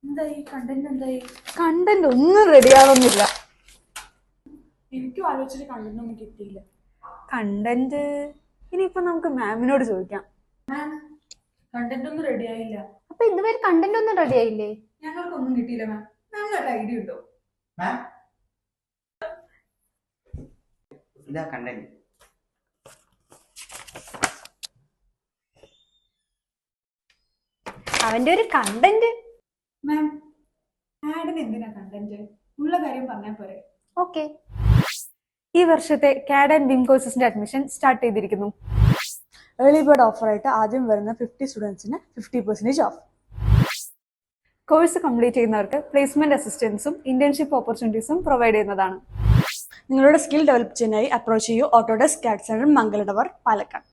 എന്തായി കണ്ടന്റ്? എന്തായി? കണ്ടന്റ് ഒന്നും റെഡിയാവുന്നില്ല. എനിക്കും ആലോചിച്ചിട്ട് കണ്ടന്റ് ഒന്നും കിട്ടിയില്ല. കണ്ടന്റ് ഇനിയിപ്പോ നമുക്ക് മാമിനോട് ചോദിക്കാം. മാം, കണ്ടന്റ് ഒന്നും റെഡി ആയില്ല. അപ്പൊ ഇതുവരെ കണ്ടന്റ് ഒന്നും റെഡി ആയില്ലേ? ഞങ്ങൾക്കൊന്നും കിട്ടിയില്ല മാം. ഞങ്ങളുടെ ഐഡിയ ഉണ്ടോ? ഇതാ കണ്ടന്റ്. അവന്റെ ഒരു കണ്ടന്റ്. മാം, ആഡിന് എന്തിനാ കണ്ടന്റ്? ഉള്ള കാര്യം പറഞ്ഞാൽ പോരെ? ഓക്കെ. ഈ വർഷത്തെ കാഡ് ആൻഡ് ബിം കോഴ്സസിന്റെ അഡ്മിഷൻ സ്റ്റാർട്ട് ചെയ്തിരിക്കുന്നു. ഏർലി ബേർഡ് ഓഫറായിട്ട് ആദ്യം വരുന്ന 50 സ്റ്റുഡൻസിന് 50% ഓഫ്. കോഴ്സ് കംപ്ലീറ്റ് ചെയ്യുന്നവർക്ക് പ്ലേസ്മെന്റ് അസിസ്റ്റൻസും ഇന്റേൺഷിപ്പ് ഓപ്പർച്യൂണിറ്റീസും പ്രൊവൈഡ് ചെയ്യുന്നതാണ്. നിങ്ങളുടെ സ്കിൽ ഡെവലപ്പ് ചെയ്യാനായി അപ്രോച്ച് ചെയ്യൂ ഓട്ടോഡെസ്ക് CAD സെന്റർ, മംഗലടവർ, പാലക്കാട്.